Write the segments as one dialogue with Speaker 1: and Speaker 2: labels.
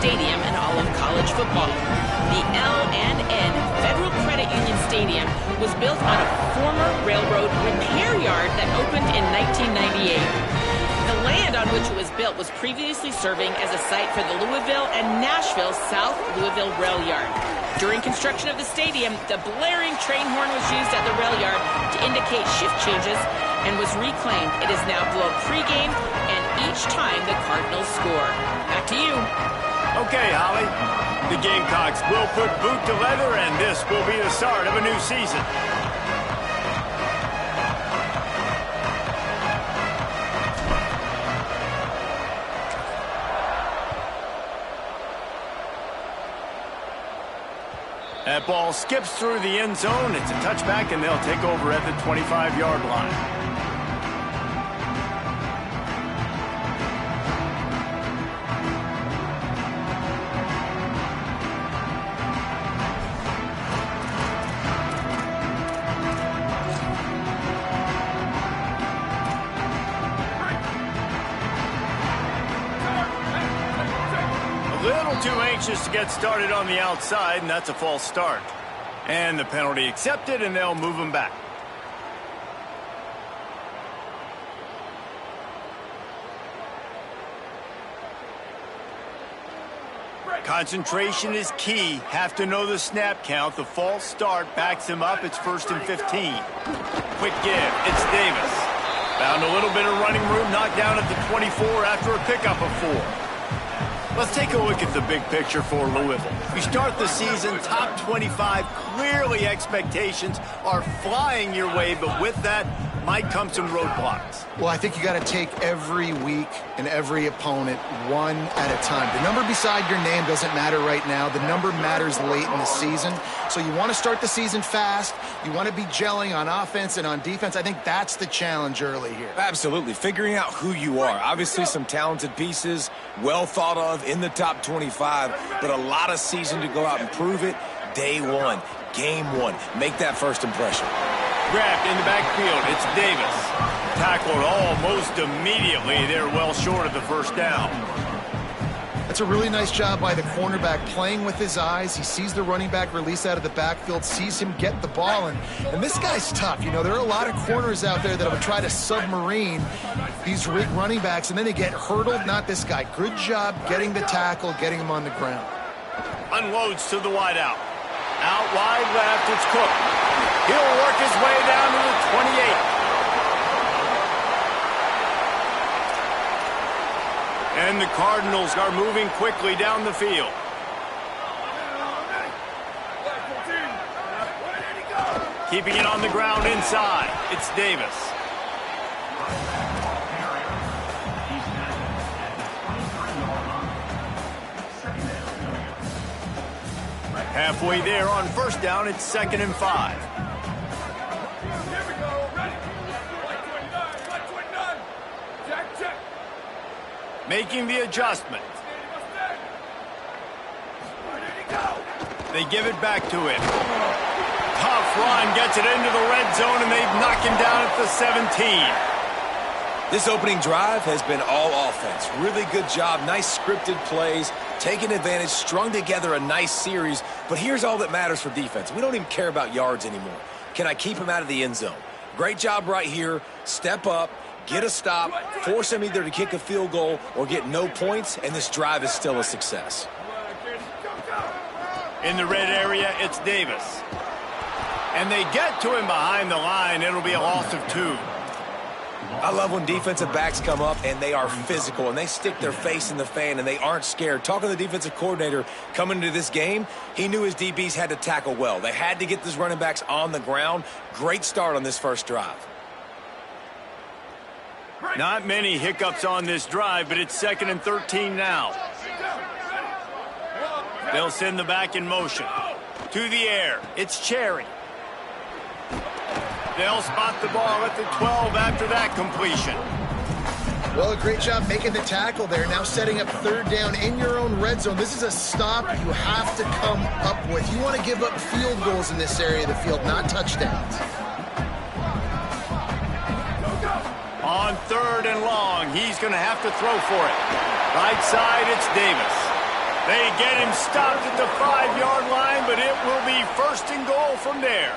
Speaker 1: stadium in all of college football. The L&N Federal Credit Union Stadium was built on a former railroad repair yard that opened in 1998. The land on which it was built was previously serving as a site for the Louisville and Nashville South Louisville Rail Yard. During construction of the stadium, the blaring train horn was used at the rail yard to indicate shift changes and was reclaimed. It is now blown pregame and each time the Cardinals score. Back to you.
Speaker 2: Okay, Holly. The Gamecocks will put boot to leather, and this will be the start of a new season. That ball skips through the end zone. It's a touchback, and they'll take over at the 25-yard line. Too anxious to get started on the outside, and that's a false start. And the penalty accepted, and they'll move him back. Concentration is key. Have to know the snap count. The false start backs him up. It's 1st and 15. Quick give. It's Davis. Found a little bit of running room, knocked down at the 24 after a pickup of 4. Let's take a look at the big picture for Louisville. You start the season top 25. Clearly expectations are flying your way, but with that might come some roadblocks.
Speaker 3: Well, I think you got to take every week and every opponent one at a time. The number beside your name doesn't matter right now. The number matters late in the season. So you want to start the season fast. You want to be gelling on offense and on defense. I think that's the challenge early here.
Speaker 4: Absolutely. Figuring out who you are. Obviously some talented pieces, well thought of in the top 25, but a lot of season to go out and prove it. Day one, game one. Make that first impression.
Speaker 2: Grabbed in the backfield. It's Davis. Tackled almost immediately. They're well short of the first down.
Speaker 3: That's a really nice job by the cornerback, playing with his eyes. He sees the running back release out of the backfield, sees him get the ball, and this guy's tough. You know, there are a lot of corners out there that would try to submarine these running backs, and then they get hurdled. Not this guy. Good job getting the tackle, getting him on the ground.
Speaker 2: Unloads to the wideout. Out wide left, it's Cook. He'll work his way down to the 28. And the Cardinals are moving quickly down the field. Keeping it on the ground inside. It's Davis. Halfway there on first down, it's 2nd and 5. Making the adjustment. They give it back to him. Tough run, gets it into the red zone, and they've knocked him down at the 17.
Speaker 4: This opening drive has been all offense. Really good job, nice scripted plays, taking advantage, strung together a nice series. But here's all that matters for defense. We don't even care about yards anymore. Can I keep him out of the end zone? Great job right here. Step up, get a stop, force him either to kick a field goal or get no points, and this drive is still a success.
Speaker 2: In the red area, it's Davis. And they get to him behind the line. It'll be a loss of 2.
Speaker 4: I love when defensive backs come up and they are physical and they stick their face in the fan and they aren't scared. Talking to the defensive coordinator coming into this game, he knew his DBs had to tackle well. They had to get these running backs on the ground. Great start on this first drive.
Speaker 2: Not many hiccups on this drive, but it's 2nd and 13 now. They'll send the back in motion. To the air, it's Cherry. They'll spot the ball at the 12 after that completion.
Speaker 3: Well, a great job making the tackle there. Now setting up 3rd down in your own red zone. This is a stop you have to come up with. You want to give up field goals in this area of the field, not touchdowns.
Speaker 2: On 3rd and long, he's going to have to throw for it. Right side, it's Davis. They get him stopped at the 5-yard line, but it will be 1st and goal from there.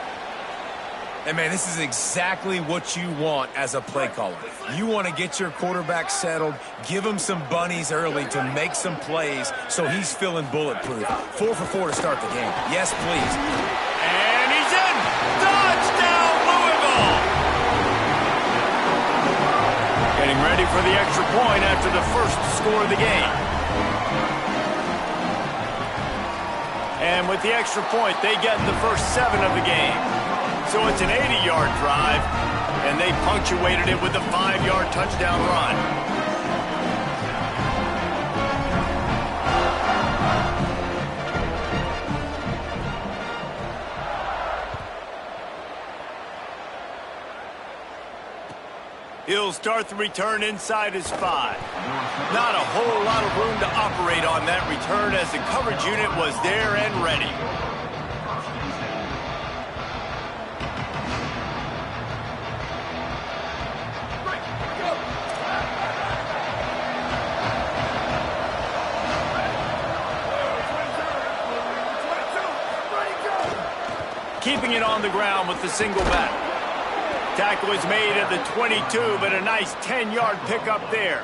Speaker 4: And, man, this is exactly what you want as a play caller. You want to get your quarterback settled, give him some bunnies early to make some plays so he's feeling bulletproof. 4 for 4 to start the game. Yes, please.
Speaker 2: And he's in. Touchdown, Louisville. Getting ready for the extra point after the first score of the game. And with the extra point, they get the first 7 of the game. So it's an 80-yard drive, and they punctuated it with a 5-yard touchdown run. He'll start the return inside his 5. Not a whole lot of room to operate on that return as the coverage unit was there and ready. Keeping it on the ground with the single back. Tackle is made at the 22, but a nice 10-yard pickup there.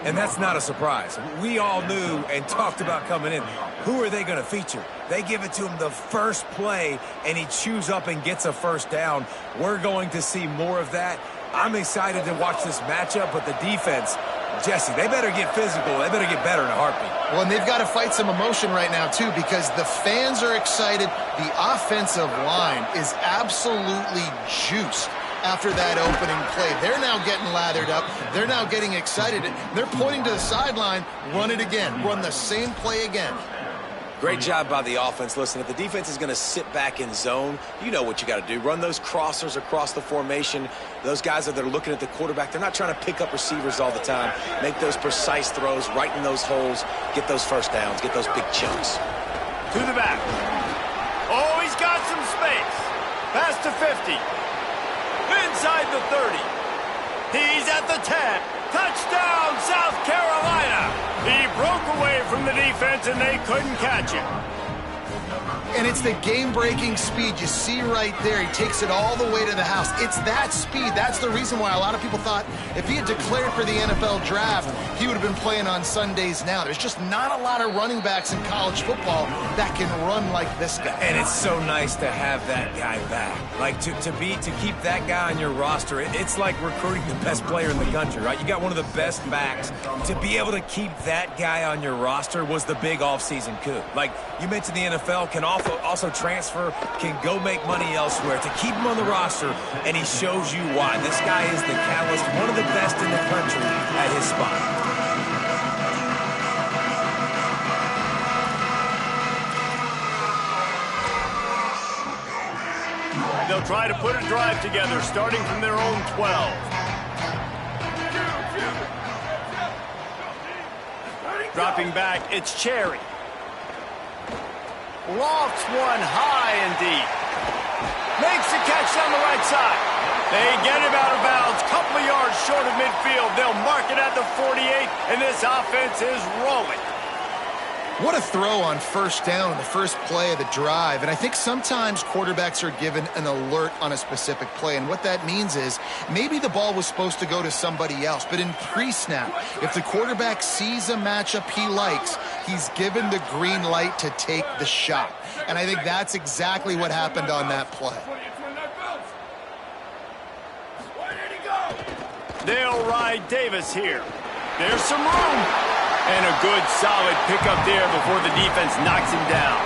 Speaker 4: And that's not a surprise. We all knew and talked about coming in. Who are they going to feature? They give it to him the first play, and he chews up and gets a first down. We're going to see more of that. I'm excited to watch this matchup, but the defense, Jesse, they better get physical. They better get better in a heartbeat.
Speaker 3: Well, and they've got to fight some emotion right now, too, because the fans are excited. The offensive line is absolutely juiced after that opening play. They're now getting lathered up. They're now getting excited. They're pointing to the sideline. Run it again. Run the same play again.
Speaker 4: Great job by the offense. Listen, if the defense is going to sit back in zone, you know what you got to do. Run those crossers across the formation. Those guys that are looking at the quarterback, they're not trying to pick up receivers all the time. Make those precise throws, right in those holes, get those first downs, get those big chunks.
Speaker 2: To the back. Oh, he's got some space. Pass to 50. Inside the 30. He's at the 10. Touchdown, South Carolina. He broke away from the defense, and they couldn't catch him.
Speaker 3: And it's the game-breaking speed you see right there. He takes it all the way to the house. It's that speed. That's the reason why a lot of people thought if he had declared for the NFL draft, he would have been playing on Sundays now. There's just not a lot of running backs in college football that can run like this guy.
Speaker 4: And it's so nice to have that guy back. Like, to keep that guy on your roster, it's like recruiting the best player in the country, right? You got one of the best backs. To be able to keep that guy on your roster was the big offseason coup. Like, you mentioned the NFL can also transfer, can go make money elsewhere. To keep him on the roster, and he shows you why. This guy is the catalyst, one of the best in the country at his spot.
Speaker 2: They'll try to put a drive together, starting from their own 12. Dropping back, it's Cherry. Lofts one high and deep. Makes the catch down the right side. They get him out of bounds, couple of yards short of midfield. They'll mark it at the 48, and this offense is rolling.
Speaker 3: What a throw on first down on the first play of the drive. And I think sometimes quarterbacks are given an alert on a specific play. And what that means is maybe the ball was supposed to go to somebody else. But in pre-snap, if the quarterback sees a matchup he likes, he's given the green light to take the shot. And I think that's exactly what happened on that play.
Speaker 2: They'll ride Davis here. There's some room. And a good, solid pickup there before the defense knocks him down.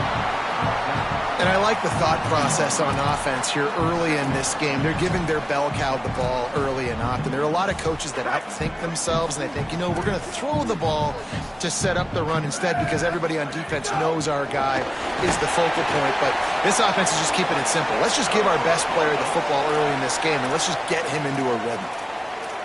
Speaker 3: And I like the thought process on offense here early in this game. They're giving their bell cow the ball early and often. There are a lot of coaches that outthink themselves, and they think, you know, we're going to throw the ball to set up the run instead because everybody on defense knows our guy is the focal point. But this offense is just keeping it simple. Let's just give our best player the football early in this game, and let's just get him into a rhythm.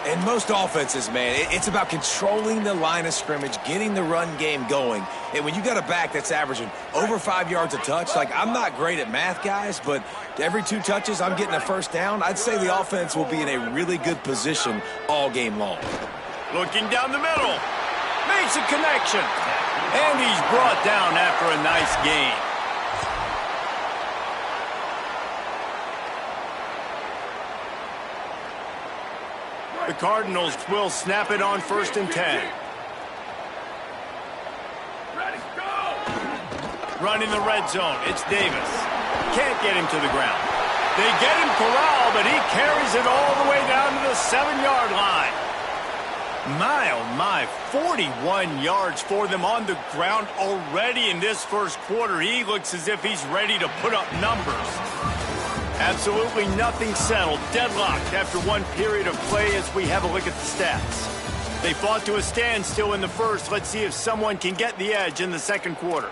Speaker 4: And most offenses, man, it's about controlling the line of scrimmage, getting the run game going. And when you got a back that's averaging over 5 yards a touch, like, I'm not great at math, guys, but every 2 touches I'm getting a first down, I'd say the offense will be in a really good position all game long.
Speaker 2: Looking down the middle. Makes a connection. And he's brought down after a nice gain. The Cardinals will snap it on 1st and 10. Running the red zone, it's Davis. Can't get him to the ground. They get him corralled, but he carries it all the way down to the 7-yard line. My, oh my, 41 yards for them on the ground already in this first quarter. He looks as if he's ready to put up numbers. Absolutely nothing settled, deadlocked after one period of play as we have a look at the stats. They fought to a standstill in the first. Let's see if someone can get the edge in the second quarter.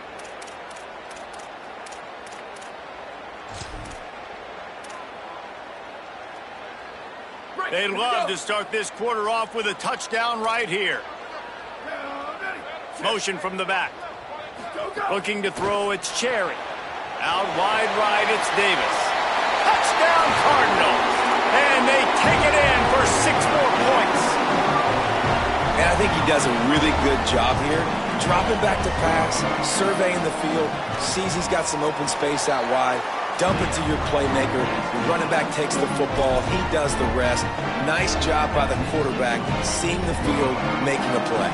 Speaker 2: They'd love to start this quarter off with a touchdown right here. Motion from the back. Looking to throw, it's Cherry. Out wide right, it's Davis. Touchdown Cardinals. And they take it in for 6 more points.
Speaker 4: And I think he does a really good job here. Dropping back to pass, surveying the field, sees he's got some open space out wide. Dump it to your playmaker. Your running back takes the football. He does the rest. Nice job by the quarterback, seeing the field, making a play.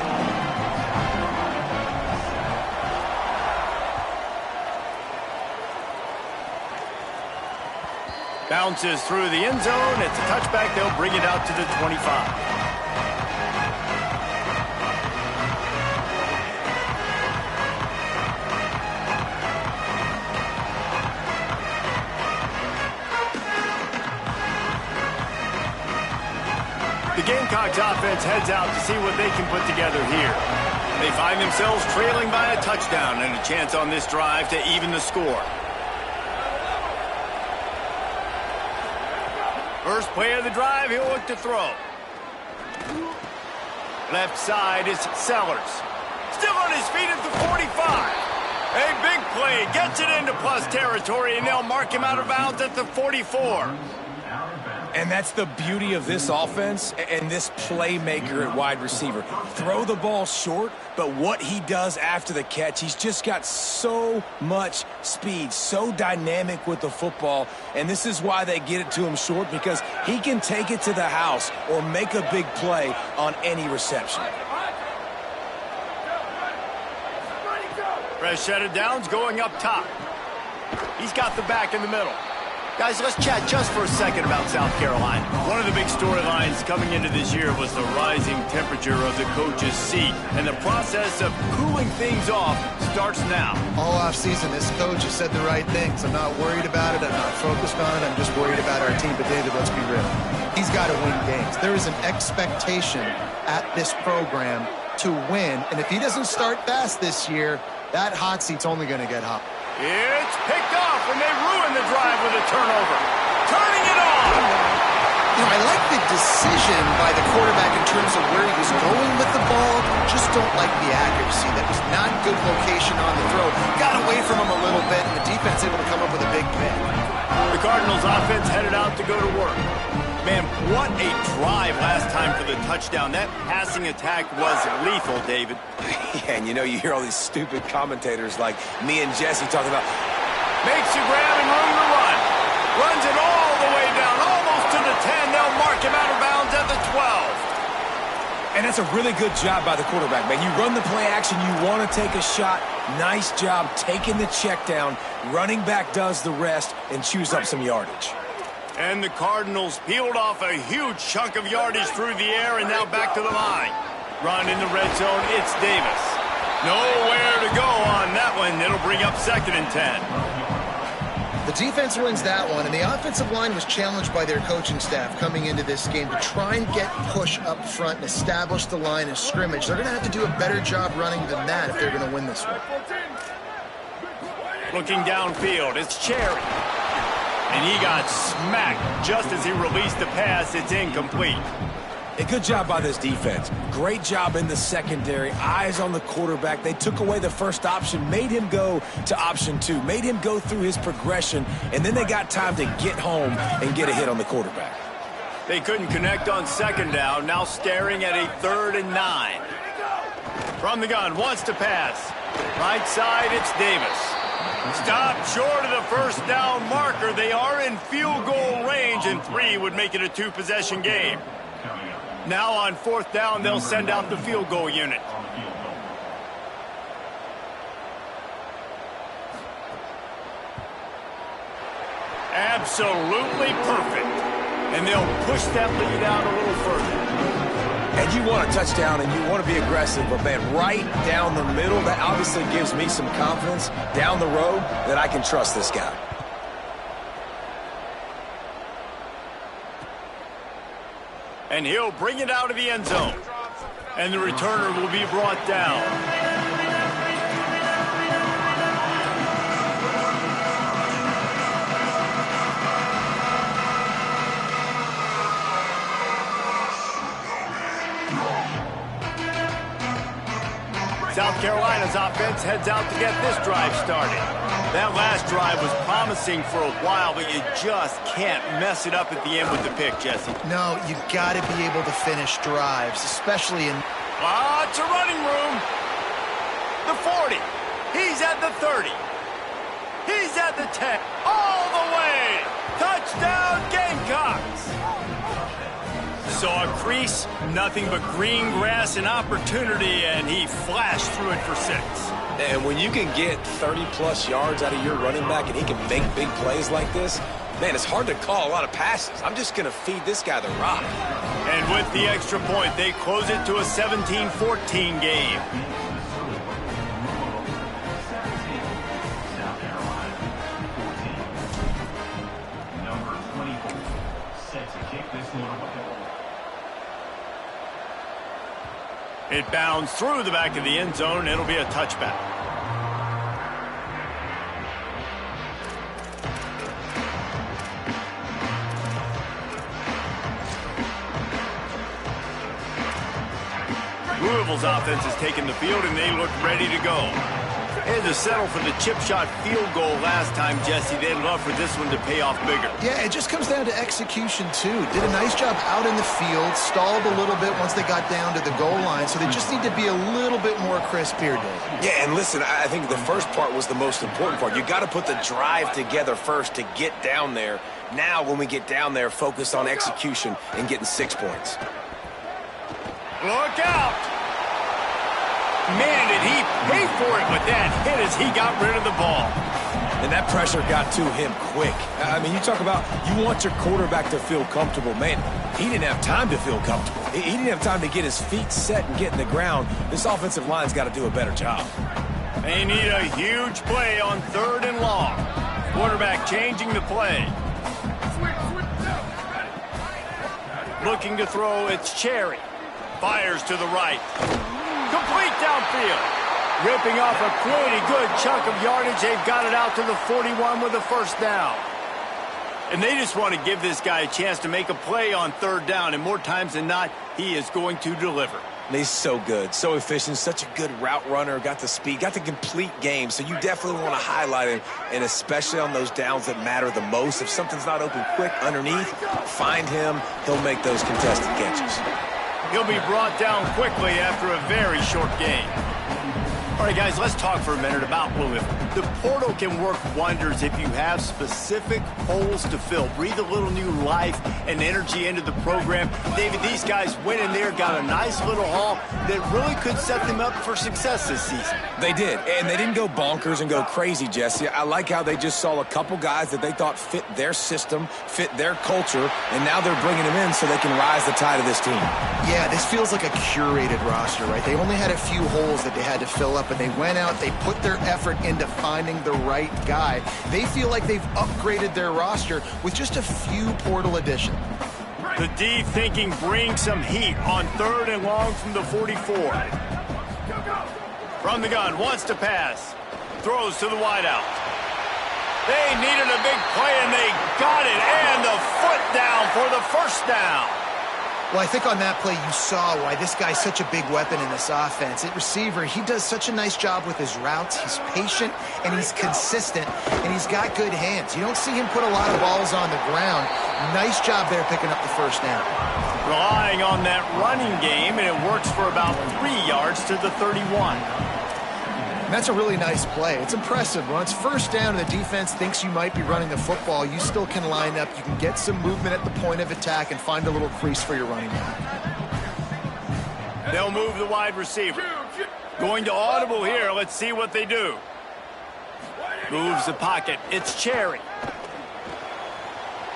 Speaker 2: Bounces through the end zone. It's a touchback. They'll bring it out to the 25. The Gamecocks offense heads out to see what they can put together here. They find themselves trailing by a touchdown and a chance on this drive to even the score. First play of the drive, he'll look to throw. Left side is Sellers. Still on his feet at the 45. A big play, gets it into plus territory, and they'll mark him out of bounds at the 44.
Speaker 4: And that's the beauty of this offense and this playmaker at wide receiver. Throw the ball short, but what he does after the catch, he's just got so much speed, so dynamic with the football. And this is why they get it to him short, because he can take it to the house or make a big play on any reception.
Speaker 2: Fresh set of downs going up top. He's got the back in the middle. Guys, let's chat just for a second about South Carolina. One of the big storylines coming into this year was the rising temperature of the coach's seat. And the process of cooling things off starts now.
Speaker 3: All offseason, this coach has said the right things. I'm not worried about it. I'm not focused on it. I'm just worried about our team. But, David, let's be real. He's got to win games. There is an expectation at this program to win. And if he doesn't start fast this year, that hot seat's only going to get hot.
Speaker 2: It's picked off, and they ruin the drive with a turnover. Turning it on!
Speaker 3: You know, I like the decision by the quarterback in terms of where he was going with the ball. Just don't like the accuracy. That was not good location on the throw. Got away from him a little bit, and the defense able to come up with a big pick.
Speaker 2: The Cardinals offense headed out to go to work. Man, what a drive last time for the touchdown. That passing attack was lethal, David.
Speaker 4: Yeah, and you know, you hear all these stupid commentators like me and Jesse talking about,
Speaker 2: makes a grab and room to run. Runs it all the way down, almost to the 10. They'll mark him out of bounds at the 12.
Speaker 4: and that's a really good job by the quarterback, man. You run the play action, you want to take a shot. Nice job taking the check down. Running back does the rest and chews up some yardage.
Speaker 2: And the Cardinals peeled off a huge chunk of yardage through the air and now back to the line. Run in the red zone, it's Davis. Nowhere to go on that one. It'll bring up 2nd and 10.
Speaker 3: The defense wins that one, and the offensive line was challenged by their coaching staff coming into this game to try and get push up front and establish the line of scrimmage. They're going to have to do a better job running than that if they're going to win this one.
Speaker 2: Looking downfield, it's Cherry. And he got smacked just as he released the pass. It's incomplete.
Speaker 4: A good job by this defense. Great job in the secondary. Eyes on the quarterback. They took away the first option, made him go to option 2, made him go through his progression, and then they got time to get home and get a hit on the quarterback.
Speaker 2: They couldn't connect on 2nd down. Now staring at a 3rd and 9. From the gun, wants to pass. Right side, it's Davis. Stopped short of the first down marker. They are in field goal range, and 3 would make it a 2-possession game. Now on 4th down, they'll send out the field goal unit. Absolutely perfect. And they'll push that lead out a little further.
Speaker 4: And you want a touchdown and you want to be aggressive, but man, right down the middle, that obviously gives me some confidence down the road that I can trust this guy.
Speaker 2: And he'll bring it out of the end zone. And the returner will be brought down. South Carolina's offense heads out to get this drive started. That last drive was promising for a while, but you just can't mess it up at the end with the pick, Jesse.
Speaker 3: No, you got to be able to finish drives, especially in...
Speaker 2: Lots of running room. The 40. He's at the 30. He's at the 10. All the way. Touchdown, Gamecocks. Saw a crease, nothing but green grass and opportunity, and he flashed through it for 6.
Speaker 4: And when you can get 30-plus yards out of your running back and he can make big plays like this, man, it's hard to call a lot of passes. I'm just going to feed this guy the rock.
Speaker 2: And with the extra point, they close it to a 17-14 game. It bounds through the back of the end zone. It'll be a touchback. Louisville's offense has taken the field, and they look ready to go. They had to settle for the chip shot field goal last time, Jesse. They'd love for this one to pay off bigger.
Speaker 3: Yeah, it just comes down to execution, too. Did a nice job out in the field, stalled a little bit once they got down to the goal line, so they just need to be a little bit more crisp here, Dave.
Speaker 4: Yeah, and listen, I think the first part was the most important part. You got to put the drive together first to get down there. Now, when we get down there, focus on execution and getting 6 points.
Speaker 2: Look out! Man, did he pay for it with that hit as he got rid of the ball.
Speaker 4: And that pressure got to him quick. I mean, you talk about you want your quarterback to feel comfortable. Man, he didn't have time to feel comfortable. He didn't have time to get his feet set and get in the ground. This offensive line's got to do a better job.
Speaker 2: They need a huge play on 3rd and long. Quarterback changing the play. Looking to throw, it's Cherry. Fires to the right. Complete downfield. Ripping off a pretty good chunk of yardage. They've got it out to the 41 with a first down. And they just want to give this guy a chance to make a play on 3rd down. And more times than not, he is going to deliver.
Speaker 4: And he's so good, so efficient, such a good route runner, got the speed, got the complete game. So you definitely want to highlight him, and especially on those downs that matter the most. If something's not open quick underneath, find him. He'll make those contested catches.
Speaker 2: He'll be brought down quickly after a very short game. All right, guys, let's talk for a minute about Louisville. The portal can work wonders if you have specific holes to fill. Breathe a little new life and energy into the program. David, these guys went in there, got a nice little haul that really could set them up for success this season.
Speaker 4: They did, and they didn't go bonkers and go crazy, Jesse. I like how they just saw a couple guys that they thought fit their system, fit their culture, and now they're bringing them in so they can rise the tide of this team.
Speaker 3: Yeah, this feels like a curated roster, right? They only had a few holes that they had to fill up, and they went out, they put their effort into finding the right guy. They feel like they've upgraded their roster with just a few portal additions.
Speaker 2: The D thinking brings some heat on 3rd and long from the 44. From the gun, wants to pass. Throws to the wideout. They needed a big play, and they got it. And the foot down for the first down.
Speaker 3: Well, I think on that play you saw why this guy's such a big weapon in this offense. At receiver, he does such a nice job with his routes. He's patient, and he's consistent, and he's got good hands. You don't see him put a lot of balls on the ground. Nice job there picking up the first down.
Speaker 2: Relying on that running game, and it works for about 3 yards to the 31.
Speaker 3: And that's a really nice play. It's impressive. When it's first down and the defense thinks you might be running the football, you still can line up. You can get some movement at the point of attack and find a little crease for your running back.
Speaker 2: They'll move the wide receiver. Going to audible here. Let's see what they do. Moves the pocket. It's Cherry.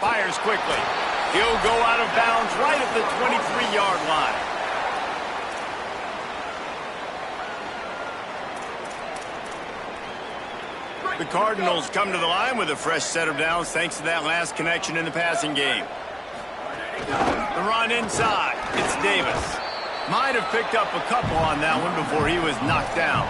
Speaker 2: Fires quickly. He'll go out of bounds right at the 23-yard line. The Cardinals come to the line with a fresh set of downs thanks to that last connection in the passing game. The run inside. It's Davis. Might have picked up a couple on that one before he was knocked down.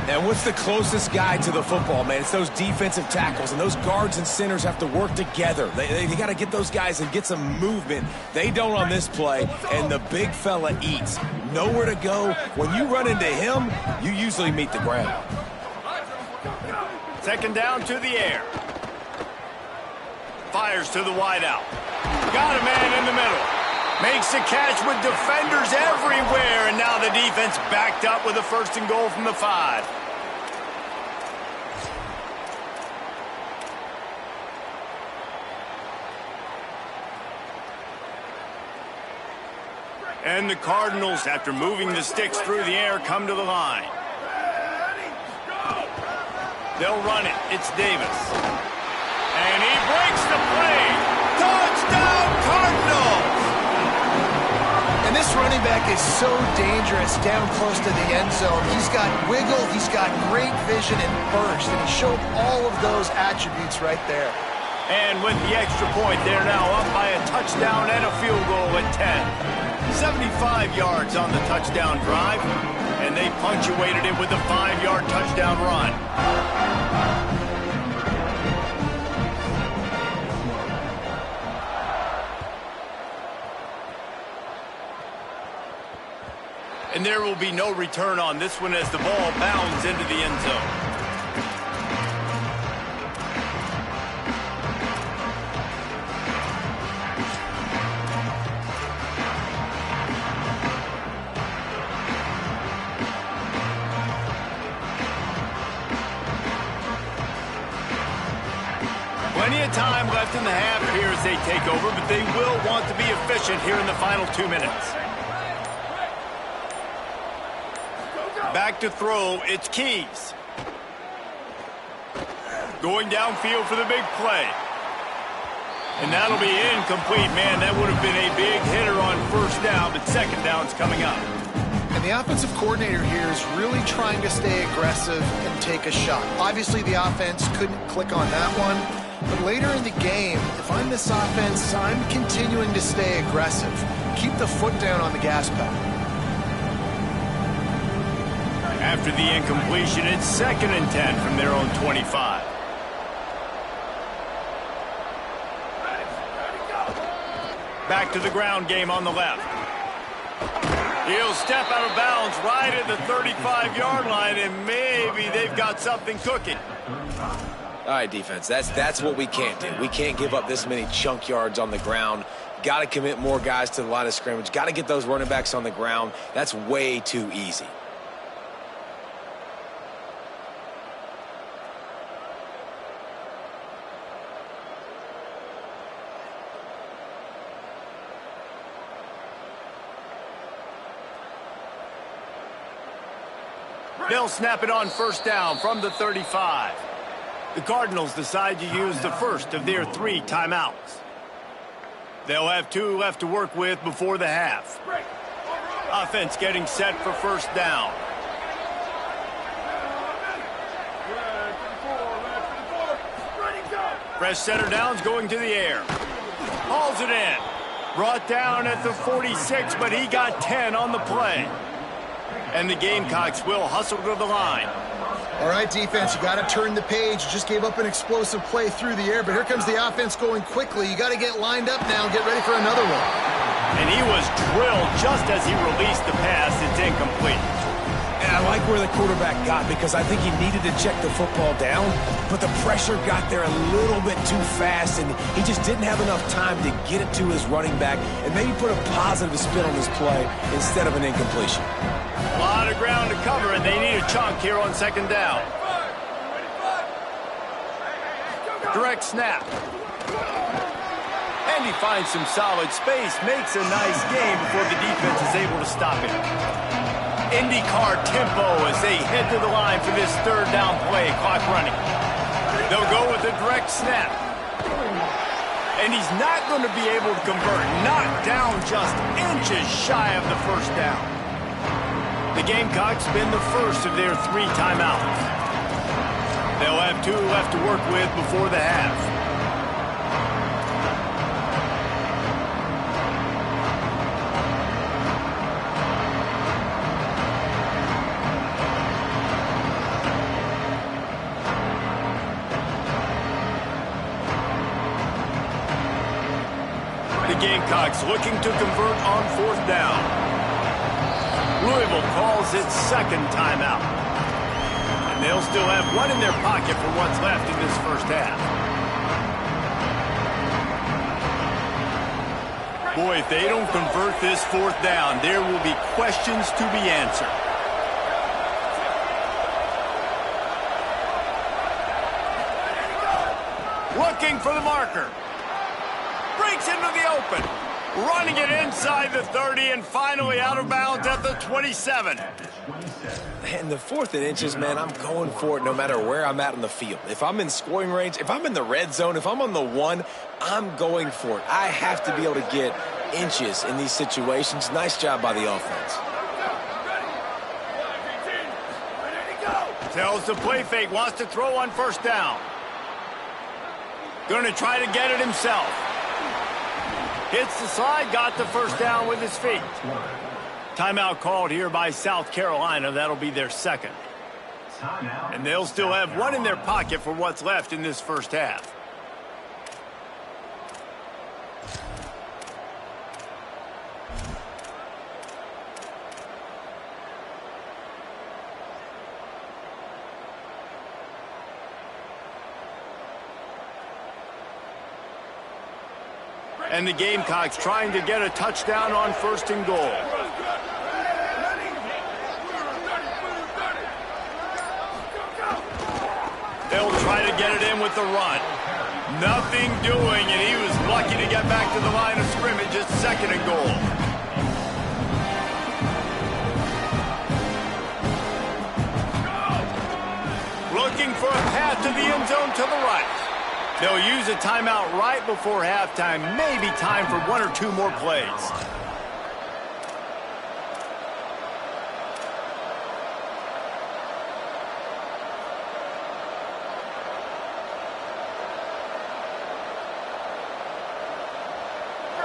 Speaker 4: And what's the closest guy to the football, man? It's those defensive tackles, and those guards and centers have to work together. They got to get those guys and get some movement. They don't on this play, and the big fella eats. Nowhere to go. When you run into him, you usually meet the ground.
Speaker 2: Second down to the air. Fires to the wideout. Got a man in the middle. Makes a catch with defenders everywhere, and now the defense backed up with a 1st and goal from the 5. And the Cardinals, after moving the sticks through the air, come to the line. They'll run it. It's Davis. And he breaks the play. Touchdown, Cardinals!
Speaker 3: And this running back is so dangerous down close to the end zone. He's got wiggle, he's got great vision and burst, and he showed all of those attributes right there.
Speaker 2: And with the extra point, they're now up by a touchdown and a field goal at 10. 75 yards on the touchdown drive, and they punctuated it with a 5-yard touchdown run. And there will be no return on this one as the ball bounds into the end zone. Plenty of time left in the half here as they take over, but they will want to be efficient here in the final 2 minutes. Back to throw, it's Keys. Going downfield for the big play. And that'll be incomplete. Man, that would have been a big hitter on 1st down, but 2nd down's coming up.
Speaker 3: And the offensive coordinator here is really trying to stay aggressive and take a shot. Obviously, the offense couldn't click on that one. But later in the game, if I'm this offense, I'm continuing to stay aggressive. Keep the foot down on the gas pedal.
Speaker 2: After the incompletion, it's 2nd and 10 from their own 25. Back to the ground game on the left. He'll step out of bounds right at the 35-yard line, and maybe they've got something cooking.
Speaker 4: All right, defense, that's what we can't do. We can't give up this many chunk yards on the ground. Got to commit more guys to the line of scrimmage. Got to get those running backs on the ground. That's way too easy.
Speaker 2: They'll snap it on 1st down from the 35. The Cardinals decide to use the first of their 3 timeouts. They'll have 2 left to work with before the half. Offense getting set for 1st down. Fresh center downs going to the air. Hauls it in. Brought down at the 46, but he got 10 on the play. And the Gamecocks will hustle to the line.
Speaker 3: All right, defense, you got to turn the page. You just gave up an explosive play through the air, but here comes the offense going quickly. You got to get lined up now and get ready for another one.
Speaker 2: And he was drilled just as he released the pass. It's incomplete.
Speaker 4: And I like where the quarterback got because I think he needed to check the football down, but the pressure got there a little bit too fast, and he just didn't have enough time to get it to his running back and maybe put a positive spin on his play instead of an incompletion.
Speaker 2: A lot of ground to cover, and they need a chunk here on second down. Direct snap. And he finds some solid space, makes a nice game before the defense is able to stop him. IndyCar tempo as they head to the line for this third down play, clock running. They'll go with a direct snap. And he's not going to be able to convert, knocked down just inches shy of the first down. The Gamecocks spend the first of their 3 timeouts. They'll have 2 left to work with before the half. The Gamecocks looking to convert on 4th down. Louisville calls its second timeout. And they'll still have 1 in their pocket for what's left in this first half. Boy, if they don't convert this 4th down, there will be questions to be answered. Looking for the marker. Breaks into the open. Running it inside the 30 and finally out of bounds at the 27.
Speaker 4: And the 4th and inches, man, I'm going for it no matter where I'm at on the field. If I'm in scoring range, if I'm in the red zone, if I'm on the 1, I'm going for it. I have to be able to get inches in these situations. Nice job by the offense.
Speaker 2: Tells the play fake, wants to throw on 1st down. Going to try to get it himself. Hits the slide, got the 1st down with his feet. Timeout called here by South Carolina. That'll be their 2nd. And they'll still have 1 in their pocket for what's left in this first half. And the Gamecocks trying to get a touchdown on 1st and goal. They'll try to get it in with the run. Nothing doing, and he was lucky to get back to the line of scrimmage at 2nd and goal. Looking for a path to the end zone to the right. They'll use a timeout right before halftime. Maybe time for 1 or 2 more plays.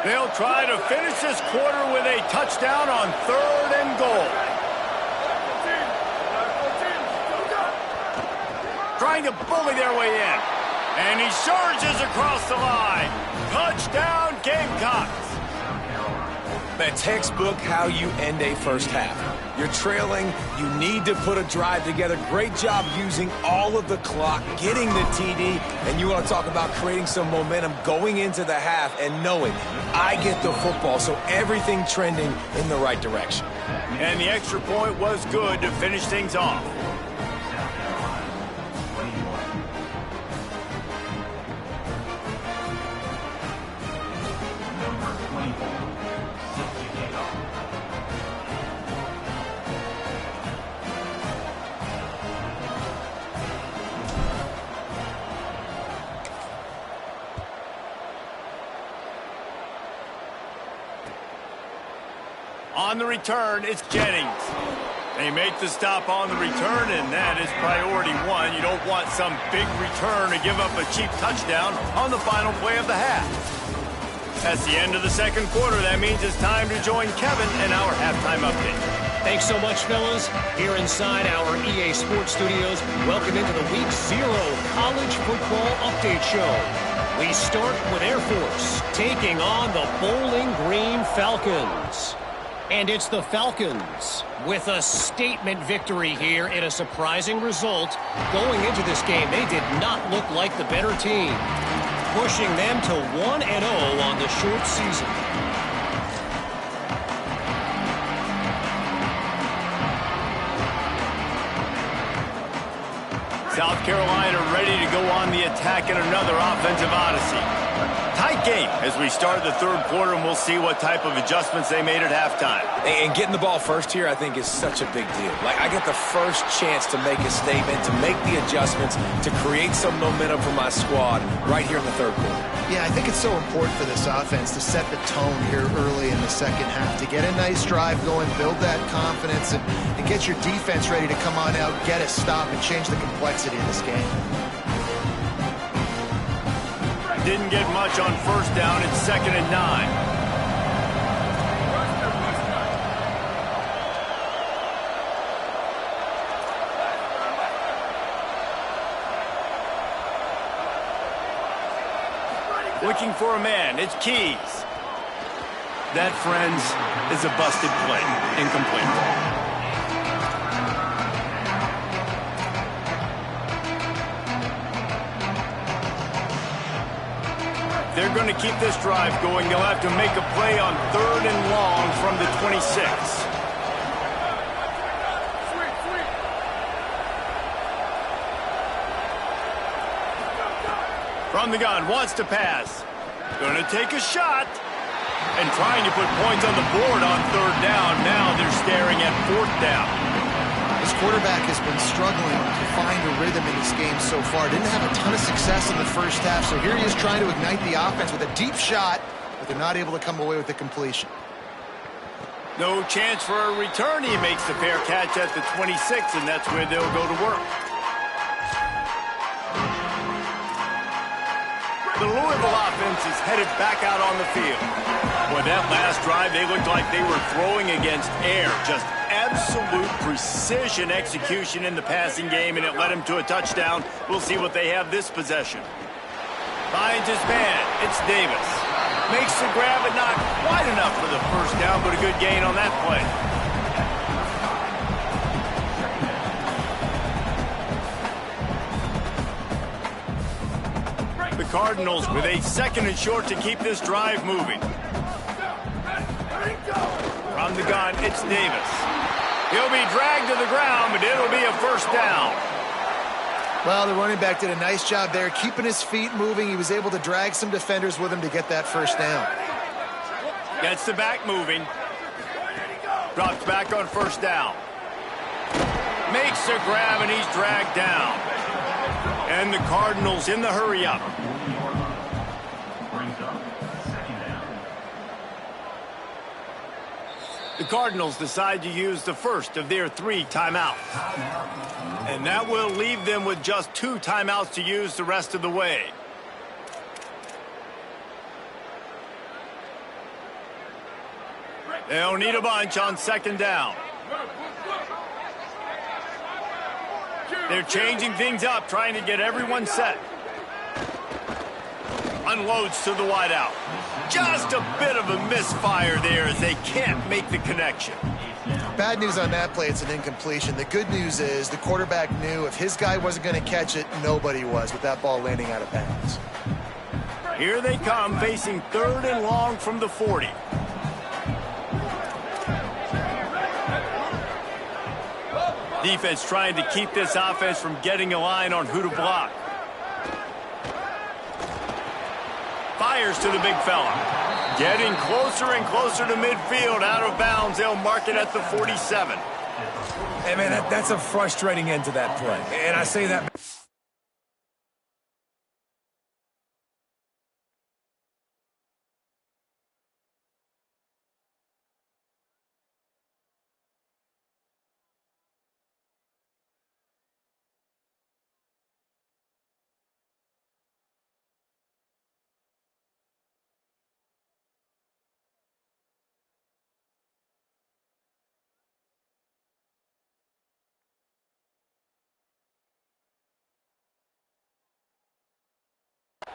Speaker 2: They'll try to finish this quarter with a touchdown on 3rd and goal. Trying to bully their way in. And he surges across the line. Touchdown, Gamecocks.
Speaker 4: Man, textbook how you end a first half. You're trailing. You need to put a drive together. Great job using all of the clock, getting the TD. And you want to talk about creating some momentum going into the half and knowing I get the football, so everything trending in the right direction.
Speaker 2: And the extra point was good to finish things off. On the return, it's Jennings. They make the stop on the return, and that is priority 1. You don't want some big return to give up a cheap touchdown on the final play of the half. That's the end of the 2nd quarter. That means it's time to join Kevin in our halftime update.
Speaker 5: Thanks so much, fellas. Here inside our EA Sports Studios, welcome into the Week 0 College Football Update Show. We start with Air Force taking on the Bowling Green Falcons. And it's the Falcons with a statement victory here in a surprising result. Going into this game, they did not look like the better team, pushing them to 1-0 on the short season.
Speaker 2: South Carolina ready to go on the attack in another offensive odyssey. Tight game as we start the third quarter, and we'll see what type of adjustments they made at halftime.
Speaker 4: And getting the ball first here, I think, is such a big deal. Like, I get the first chance to make a statement, to make the adjustments, to create some momentum for my squad right here in the third quarter.
Speaker 3: Yeah, I think it's so important for this offense to set the tone here early in the second half, to get a nice drive going, build that confidence, and get your defense ready to come on out, get a stop, and change the complexity of this game.
Speaker 2: Didn't get much on first down. It's 2nd and 9. Looking for a man. It's Keys. That, friends, is a busted play. Incomplete. They're going to keep this drive going. They'll have to make a play on 3rd and long from the 26. From the gun, wants to pass. Going to take a shot. And trying to put points on the board on 3rd down. Now they're staring at 4th down.
Speaker 3: This quarterback has been struggling to find a rhythm in this game so far. Didn't have a ton of success in the first half, so here he is trying to ignite the offense with a deep shot, but they're not able to come away with the completion.
Speaker 2: No chance for a return. He makes the fair catch at the 26, and that's where they'll go to work. The Louisville offense is headed back out on the field. Boy, that last drive, they looked like they were throwing against air. Just absolute precision execution in the passing game, and it led him to a touchdown. We'll see what they have this possession. Finds his man. It's Davis. Makes the grab, but not quite enough for the first down, but a good gain on that play. The Cardinals with a 2nd and short to keep this drive moving. From the gun, it's Davis. He'll be dragged to the ground, but it'll be a first down.
Speaker 3: Well, the running back did a nice job there, keeping his feet moving. He was able to drag some defenders with him to get that first down.
Speaker 2: Gets the back moving. Drops back on first down. Makes the grab, and he's dragged down. And the Cardinals in the hurry-up. The Cardinals decide to use the first of their 3 timeouts. And that will leave them with just 2 timeouts to use the rest of the way. They'll need a bunch on 2nd down. They're changing things up, trying to get everyone set. Unloads to the wideout. Just a bit of a misfire there as they can't make the connection.
Speaker 3: Bad news on that play, it's an incompletion. The good news is the quarterback knew if his guy wasn't going to catch it, nobody was with that ball landing out of bounds.
Speaker 2: Here they come, facing 3rd and long from the 40. Defense trying to keep this offense from getting a line on who to block. Fires to the big fella. Getting closer and closer to midfield. Out of bounds. They'll mark it at the 47.
Speaker 4: Hey, man, that's a frustrating end to that play. And I say that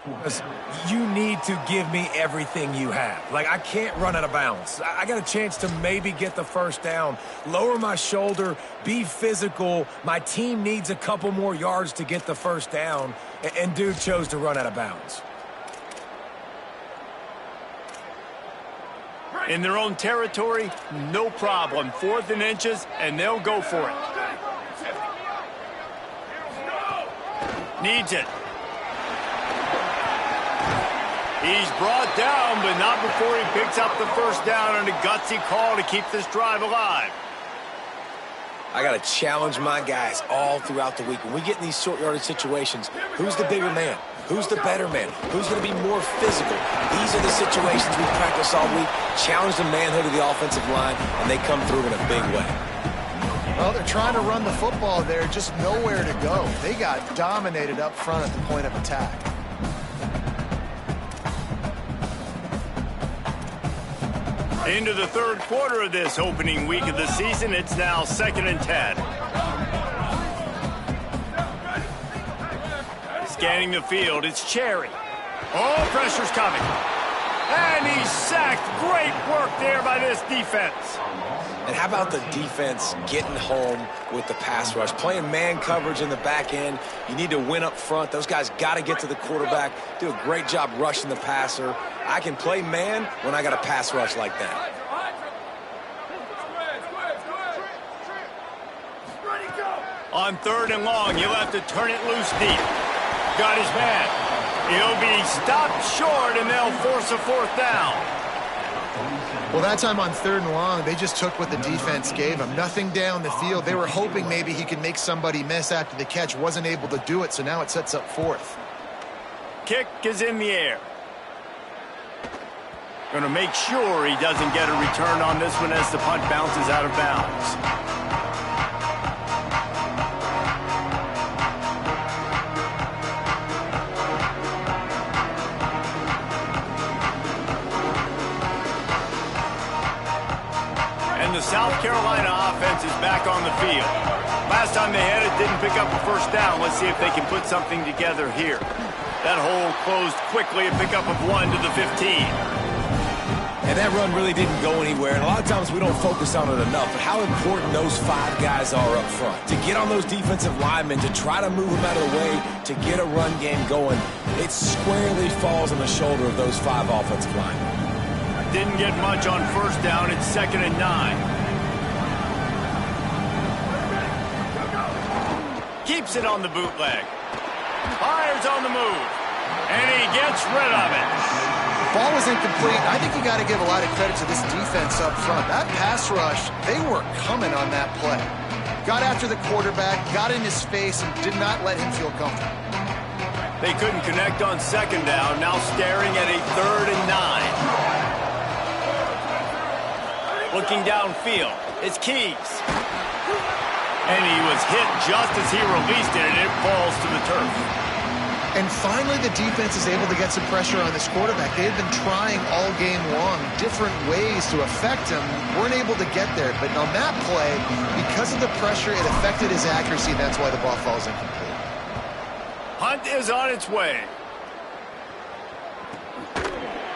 Speaker 4: Because you need to give me everything you have. Like, I can't run out of bounds. I got a chance to maybe get the first down, lower my shoulder, be physical. My team needs a couple more yards to get the first down, and dude chose to run out of bounds.
Speaker 2: In their own territory, no problem. 4th and inches, and they'll go for it. Needs it. He's brought down, but not before he picks up the first down on a gutsy call to keep this drive alive.
Speaker 4: I got to challenge my guys all throughout the week. When we get in these short yardage situations, who's the bigger man? Who's the better man? Who's going to be more physical? These are the situations we practice all week. Challenge the manhood of the offensive line, and they come through in a big way.
Speaker 3: Well, they're trying to run the football there, just nowhere to go. They got dominated up front at the point of attack.
Speaker 2: Into the 3rd quarter of this opening week of the season, it's now 2nd and 10. Scanning the field, it's Cherry. Oh, pressure's coming. And he's sacked. Great work there by this defense.
Speaker 4: And how about the defense getting home with the pass rush? Playing man coverage in the back end. You need to win up front. Those guys got to get to the quarterback, do a great job rushing the passer. I can play man when I got a pass rush like that.
Speaker 2: On 3rd and long, you'll have to turn it loose deep. Got his man. He'll be stopped short, and they'll force a 4th down.
Speaker 3: Well, that time on 3rd and long, they just took what the defense gave him. Nothing down the field. They were hoping maybe he could make somebody miss after the catch. Wasn't able to do it, so now it sets up 4th.
Speaker 2: Kick is in the air. Going to make sure he doesn't get a return on this one as the punt bounces out of bounds. The South Carolina offense is back on the field. Last time they had it, didn't pick up a first down. Let's see if they can put something together here. That hole closed quickly, a pickup of 1 to the 15.
Speaker 4: And that run really didn't go anywhere. And a lot of times we don't focus on it enough, but how important those 5 guys are up front. To get on those defensive linemen, to try to move them out of the way, to get a run game going, it squarely falls on the shoulder of those 5 offensive linemen.
Speaker 2: Didn't get much on first down. It's 2nd and 9. Keeps it on the bootleg. Fires on the move. And he gets rid of it.
Speaker 3: Ball was incomplete. I think you got to give a lot of credit to this defense up front. That pass rush, they were coming on that play. Got after the quarterback, got in his face, and did not let him feel comfortable.
Speaker 2: They couldn't connect on 2nd down. Now staring at a 3rd and 9. Looking downfield, it's Keys. And he was hit just as he released it, and it falls to the turf.
Speaker 3: And finally, the defense is able to get some pressure on this quarterback. They've been trying all game long different ways to affect him. Weren't able to get there. But on that play, because of the pressure, it affected his accuracy. That's why the ball falls incomplete.
Speaker 2: Hunt is on its way.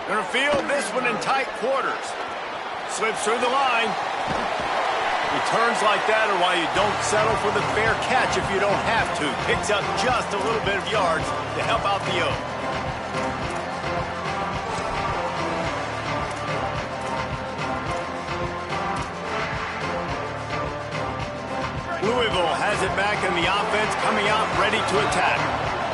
Speaker 2: Gonna field this one in tight quarters. Slips through the line. Returns like that are why you don't settle for the fair catch if you don't have to. Picks up just a little bit of yards to help out the O. Louisville has it back in the offense, coming out ready to attack.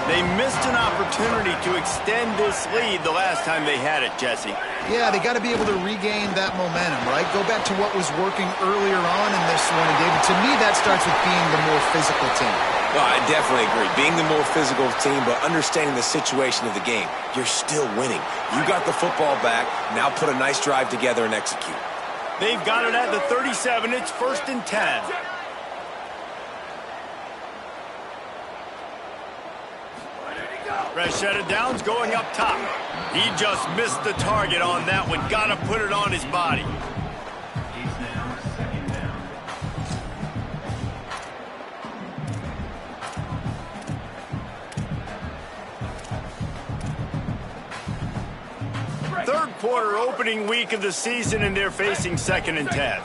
Speaker 2: They missed an opportunity to extend this lead the last time they had it, Jesse.
Speaker 3: Yeah, they got to be able to regain that momentum, right? Go back to what was working earlier on in this one. And David, to me, that starts with being the more physical team.
Speaker 4: No, I definitely agree. Being the more physical team, but understanding the situation of the game. You're still winning. You got the football back. Now put a nice drive together and execute.
Speaker 2: They've got it at the 37. It's 1st and 10. Fresh set of downs going up top. He just missed the target on that one. Got to put it on his body. quarter, opening week of the season, and they're facing 2nd and 10.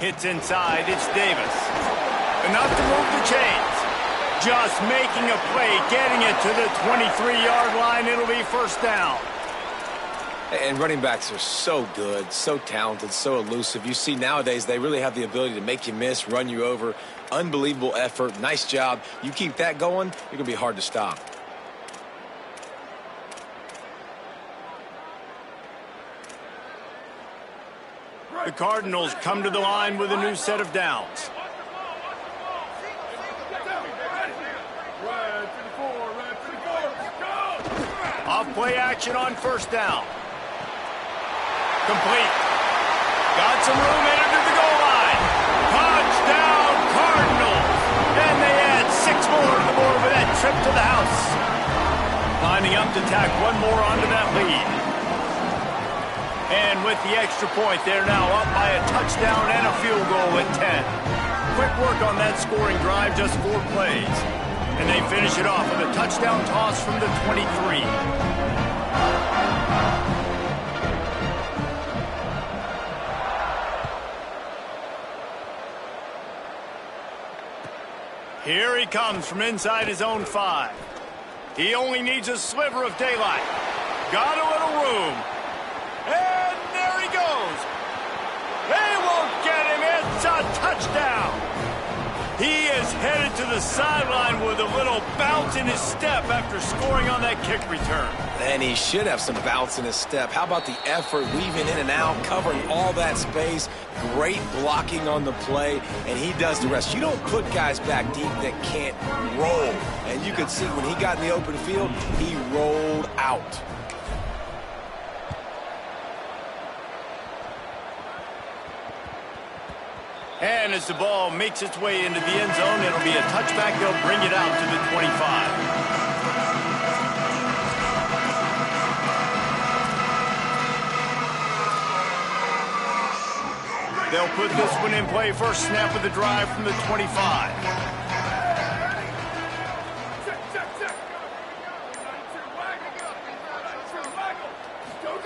Speaker 2: Hits inside, it's Davis. Enough to move the chains. Just making a play, getting it to the 23-yard line. It'll be 1st down.
Speaker 4: And running backs are so good, so talented, so elusive. You see nowadays they really have the ability to make you miss, run you over. Unbelievable effort. Nice job. You keep that going, you're going to be hard to stop.
Speaker 2: The Cardinals come to the line with a new set of downs. Off play action on 1st down. Complete. Got some room, entered to the goal line. Touchdown, Cardinals. And they add 6 more to the board with that trip to the house. Lining up to tack one more onto that lead. And with the extra point, they're now up by a touchdown and a field goal at 10. Quick work on that scoring drive, just 4 plays. And they finish it off with a touchdown toss from the 23. Here he comes from inside his own 5. He only needs a sliver of daylight. Got a little room. And there he goes. They won't get him. It's a touchdown. He is headed to the sideline with a little bounce in his step after scoring on that kick return.
Speaker 4: And he should have some bounce in his step. How about the effort, weaving in and out, covering all that space. Great blocking on the play, and he does the rest. You don't put guys back deep that can't roll. And you could see when he got in the open field, he rolled out.
Speaker 2: And as the ball makes its way into the end zone, it'll be a touchback. They'll bring it out to the 25. They'll put this one in play. First snap of the drive from the 25.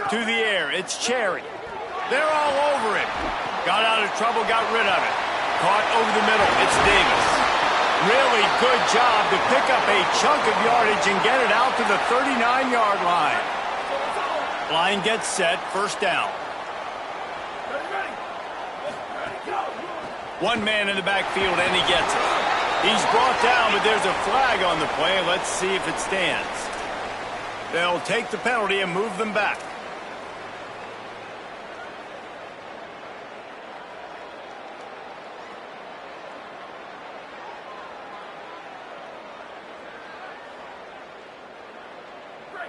Speaker 2: To the air, it's Cherry. They're all over him. Got out of trouble, got rid of it. Caught over the middle, it's Davis. Really good job to pick up a chunk of yardage and get it out to the 39-yard line. Line gets set, 1st down. One man in the backfield, and he gets it. He's brought down, but there's a flag on the play. Let's see if it stands. They'll take the penalty and move them back.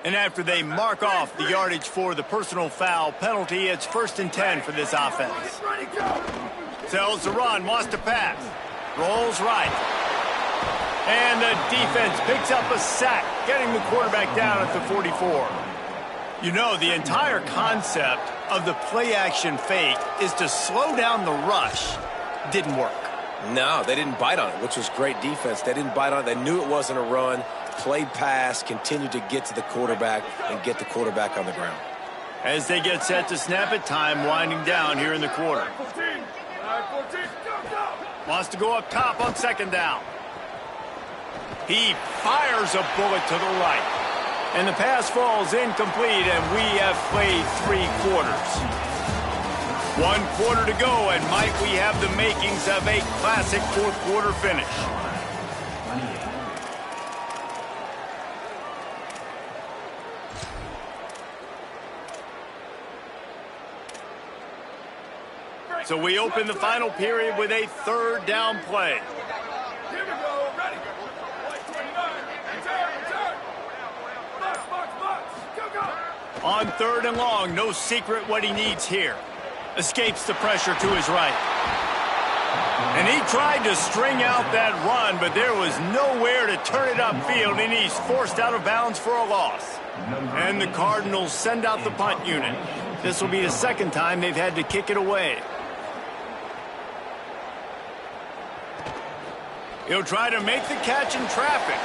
Speaker 2: And after they mark off the yardage for the personal foul penalty, it's 1st and 10 for this offense. Tells the run, wants to pass. Rolls right. And the defense picks up a sack, getting the quarterback down at the 44. You know, the entire concept of the play-action fake is to slow down the rush. Didn't work.
Speaker 4: No, they didn't bite on it, which was great defense. They didn't bite on it. They knew it wasn't a run. Played pass, continued to get to the quarterback and get the quarterback on the ground.
Speaker 2: As they get set to snap it, time winding down here in the quarter. Wants to go up top on 2nd down. He fires a bullet to the right. And the pass falls incomplete, and we have played 3 quarters. 1 quarter to go, and might we have the makings of a classic 4th quarter finish. So we open the final period with a 3rd down play.
Speaker 6: Here we go, ready. Go.
Speaker 2: On 3rd and long, no secret what he needs here. Escapes the pressure to his right. And he tried to string out that run, but there was nowhere to turn it upfield, and he's forced out of bounds for a loss. And the Cardinals send out the punt unit. This will be the 2nd time they've had to kick it away. He'll try to make the catch in traffic.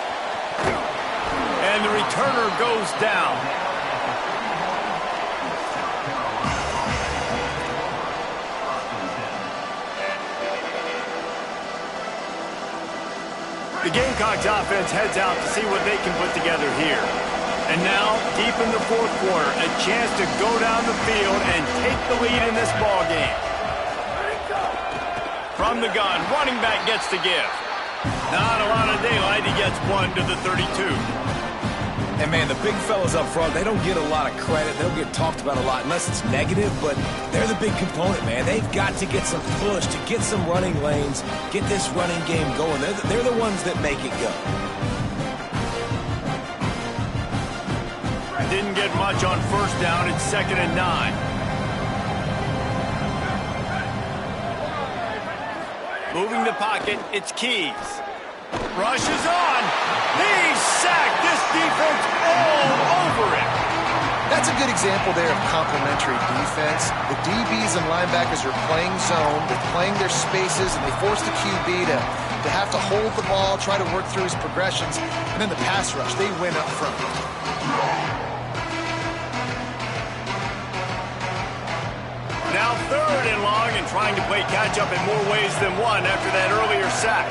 Speaker 2: And the returner goes down. The Gamecocks offense heads out to see what they can put together here. And now, deep in the fourth quarter, a chance to go down the field and take the lead in this ball game. From the gun, running back gets the give. Not a lot of daylight. He gets one to the 32.
Speaker 4: And, man, the big fellas up front, they don't get a lot of credit. They don't get talked about a lot unless it's negative, but they're the big component, man. They've got to get some push, to get some running lanes, get this running game going. They're the ones that make it go.
Speaker 2: Didn't get much on first down. It's 2nd and 9. Moving the pocket, it's Keys. Rushes on. He's sacked. This defense all over it.
Speaker 3: That's a good example there of complementary defense. The DBs and linebackers are playing zone. They're playing their spaces, and they force the QB to have to hold the ball, try to work through his progressions. And then the pass rush, they win up front.
Speaker 2: Now 3rd and long and trying to play catch-up in more ways than one after that earlier sack.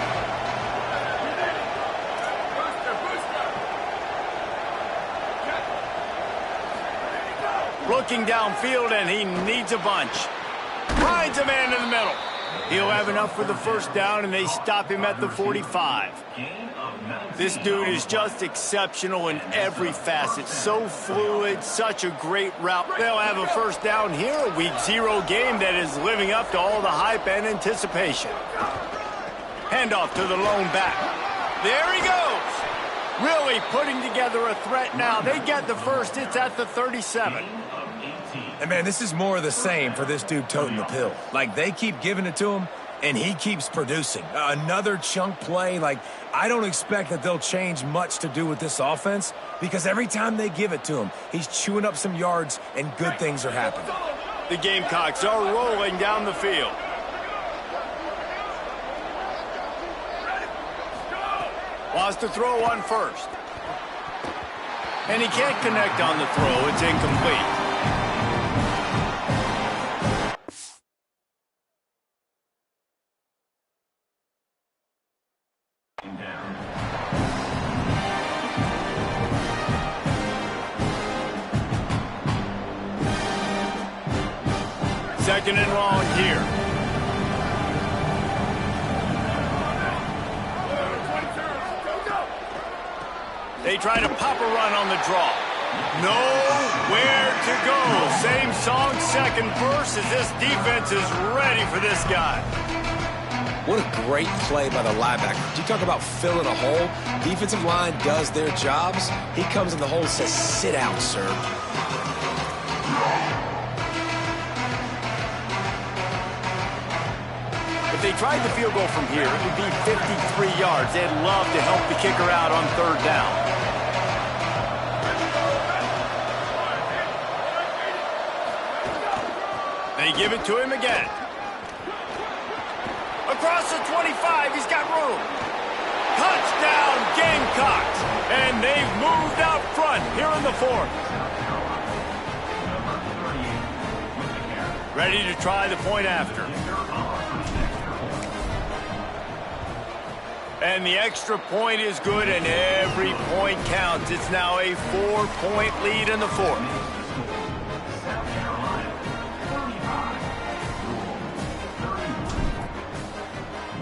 Speaker 2: Looking downfield, and he needs a bunch. Finds a man in the middle. He'll have enough for the first down, and they stop him at the 45. This dude is just exceptional in every facet. So fluid, such a great route. They'll have a first down here, a Week 0 game that is living up to all the hype and anticipation. Handoff to the lone back. There he goes. Really putting together a threat now. They get the first. It's at the 37.
Speaker 4: And, man, this is more of the same for this dude toting the pill. Like, they keep giving it to him, and he keeps producing. Another chunk play. Like, I don't expect that they'll change much to do with this offense because every time they give it to him, he's chewing up some yards and good things are happening.
Speaker 2: The Gamecocks are rolling down the field. Wants to throw on first. And he can't connect on the throw. It's incomplete. Second and long here. They try to pop a run on the draw. Nowhere to go. Same song, second verse, as this defense is ready for this guy.
Speaker 4: What a great play by the linebacker. You talk about filling a hole. Defensive line does their jobs. He comes in the hole and says, sit out, sir.
Speaker 2: If they tried the field goal from here, it would be 53 yards. They'd love to help the kicker out on 3rd down. They give it to him again. Across the 25, he's got room. Touchdown, Gamecocks. And they've moved out front here in the 4th. Ready to try the point after. And the extra point is good, and every point counts. It's now a 4-point lead in the 4th.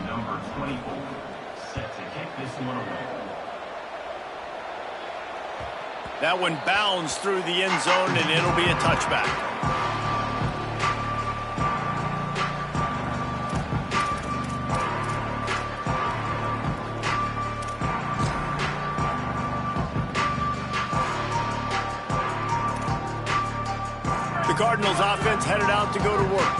Speaker 7: Number 24, set to kick this one away.
Speaker 2: That one bounds through the end zone, and it'll be a touchback. The Cardinals offense headed out to go to work.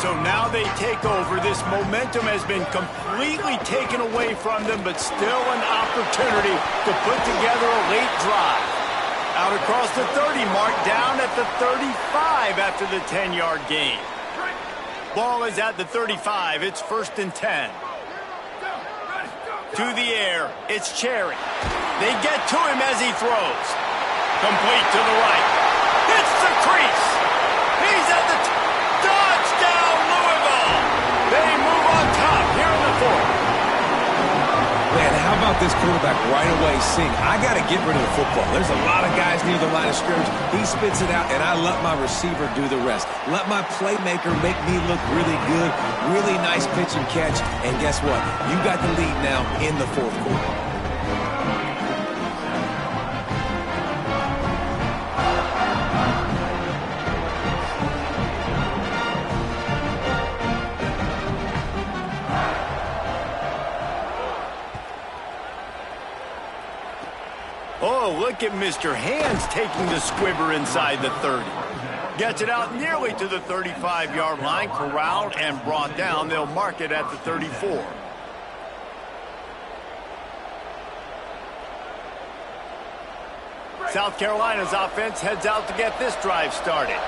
Speaker 2: So now they take over. This momentum has been completely taken away from them, but still an opportunity to put together a late drive. Out across the 30 mark, down at the 35 after the 10-yard gain. Ball is at the 35. It's 1st and 10. To the air, it's Cherry. They get to him as he throws. Complete to the right. Hits the crease. He's at the touchdown, Louisville. They move on top here in the fourth.
Speaker 4: Man, how about this quarterback right away seeing, I got to get rid of the football. There's a lot of guys near the line of scrimmage. He spits it out, and I let my receiver do the rest. Let my playmaker make me look really good. Really nice pitch and catch. And guess what? You got the lead now in the fourth quarter.
Speaker 2: Oh, look at Mr. Hands taking the squibber inside the 30. Gets it out nearly to the 35-yard line, corralled and brought down. They'll mark it at the 34. South Carolina's offense heads out to get this drive started.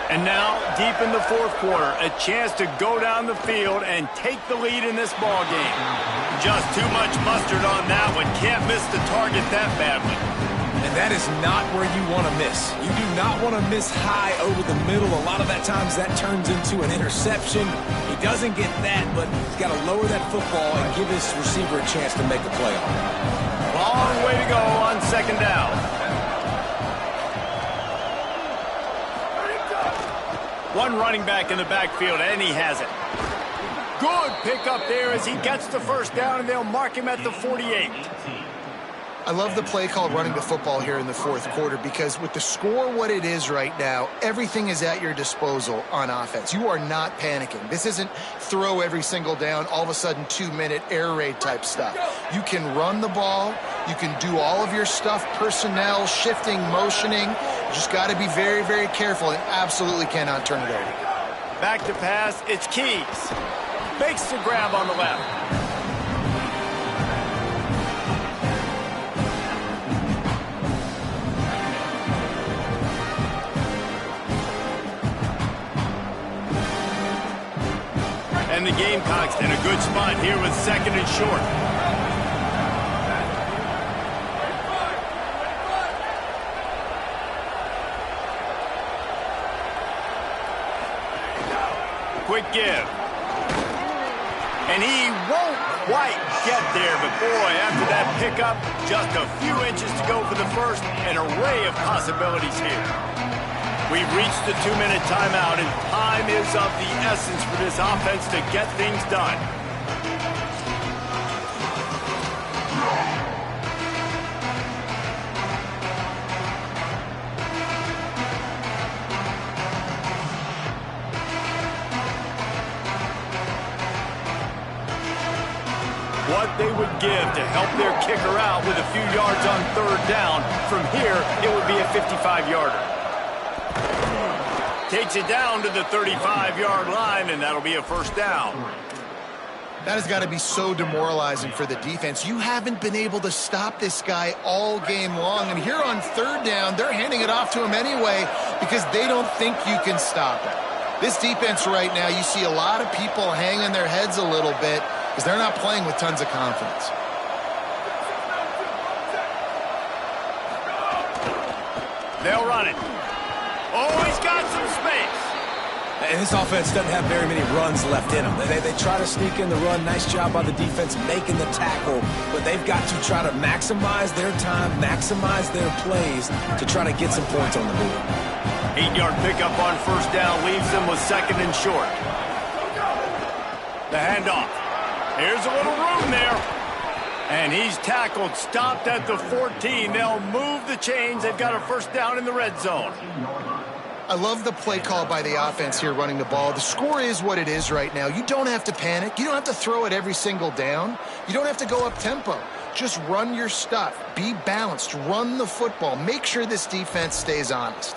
Speaker 2: And now, deep in the fourth quarter, a chance to go down the field and take the lead in this ball game. Just too much mustard on that one. Can't miss the target that badly.
Speaker 4: And that is not where you want to miss. You do not want to miss high over the middle. A lot of that times that turns into an interception. He doesn't get that, but he's got to lower that football and give his receiver a chance to make a play on it.
Speaker 2: Long way to go on second down. One running back in the backfield, and he has it. Good pickup there as he gets the first down, and they'll mark him at the 48.
Speaker 3: I love the play called running the football here in the fourth quarter because with the score what it is right now, everything is at your disposal on offense. You are not panicking. This isn't throw every single down, all of a sudden 2-minute air raid type stuff. You can run the ball. You can do all of your stuff, personnel, shifting, motioning. You just got to be very, very careful and absolutely cannot turn it over.
Speaker 2: Back to pass, it's Keys. Makes the grab on the left. And the Gamecocks in a good spot here with second and short. Quick give. And he won't quite get there, but boy, after that pickup, just a few inches to go for the first, an array of possibilities here. We've reached the 2-minute timeout, and time is of the essence for this offense to get things done. What they would give to help their kicker out with a few yards on third down. From here, it would be a 55-yarder. Takes it down to the 35-yard line, and that'll be a first down.
Speaker 3: That has got to be so demoralizing for the defense. You haven't been able to stop this guy all game long, and here on third down, they're handing it off to him anyway because they don't think you can stop him. This defense right now, you see a lot of people hanging their heads a little bit because they're not playing with tons of confidence.
Speaker 2: They'll run it. Oh, he's got some space.
Speaker 4: And this offense doesn't have very many runs left in them. They try to sneak in the run. Nice job by the defense making the tackle. But they've got to try to maximize their time, maximize their plays to try to get some points on the board.
Speaker 2: 8-yard pickup on first down leaves them with second and short. The handoff. Here's a little room there. And he's tackled, stopped at the 14. They'll move the chains. They've got a first down in the red zone.
Speaker 3: I love the play call by the offense here running the ball. The score is what it is right now. You don't have to panic. You don't have to throw it every single down. You don't have to go up tempo. Just run your stuff. Be balanced. Run the football. Make sure this defense stays honest.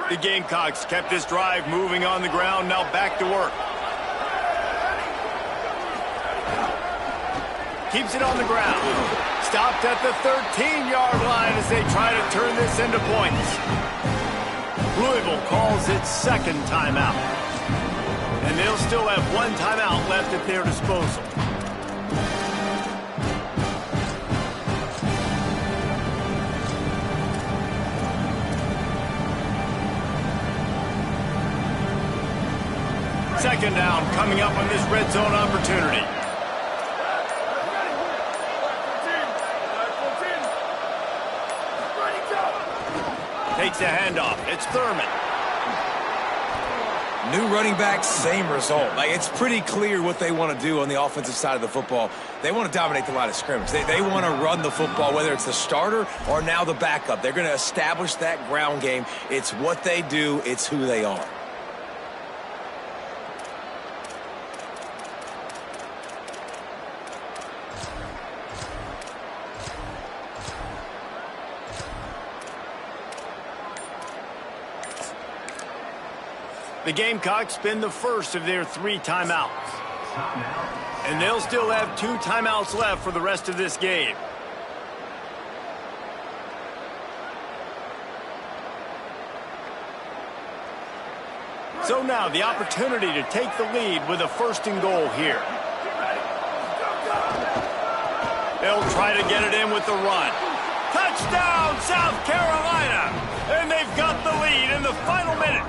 Speaker 2: The Gamecocks kept this drive moving on the ground. Now back to work. keeps it on the ground. Stopped at the 13-yard line as they try to turn this into points. Louisville calls its second timeout. And they'll still have one timeout left at their disposal. Second down coming up on this red zone opportunity. Takes a handoff. It's Thurman.
Speaker 4: New running back, same result. Like, it's pretty clear what they want to do on the offensive side of the football. They want to dominate the line of scrimmage. They want to run the football, whether it's the starter or now the backup. They're going to establish that ground game. It's what they do. It's who they are.
Speaker 2: The Gamecocks spend the first of their 3 timeouts. And they'll still have 2 timeouts left for the rest of this game. So now the opportunity to take the lead with a 1st and goal here. They'll try to get it in with the run. Touchdown, South Carolina! And they've got the lead in the final minute.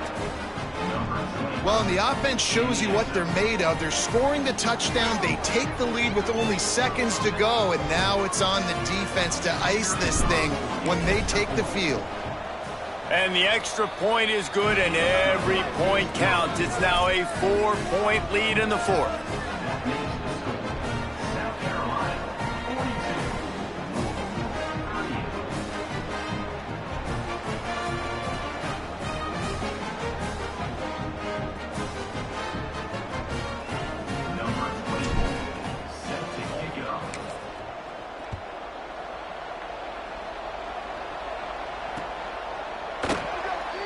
Speaker 3: Well, and the offense shows you what they're made of. They're scoring the touchdown. They take the lead with only seconds to go, and now it's on the defense to ice this thing when they take the field.
Speaker 2: And the extra point is good, and every point counts. It's now a 4-point lead in the 4th.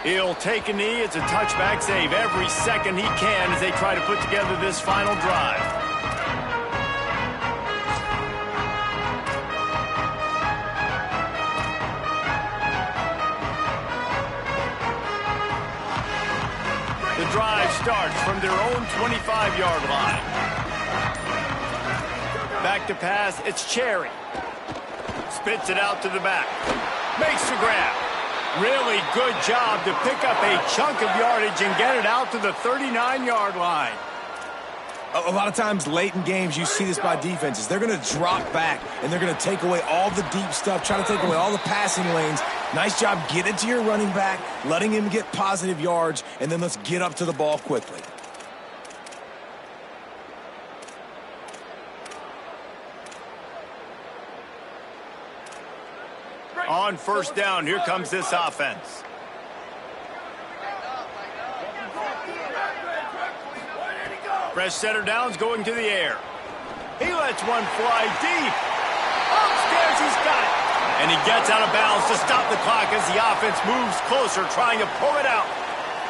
Speaker 2: He'll take a knee. It's a touchback save every second he can as they try to put together this final drive. The drive starts from their own 25-yard line. Back to pass. It's Cherry. Spits it out to the back. Makes the grab. Really good job to pick up a chunk of yardage and get it out to the 39-yard line.
Speaker 4: A lot of times late in games, you see this by defenses. They're going to drop back, and they're going to take away all the deep stuff, try to take away all the passing lanes. Nice job getting to your running back, letting him get positive yards, and then let's get up to the ball quickly.
Speaker 2: On 1st down, here comes this offense. Fresh center downs going to the air. He lets one fly deep. Upstairs, he's got it. And he gets out of bounds to stop the clock as the offense moves closer, trying to pull it out.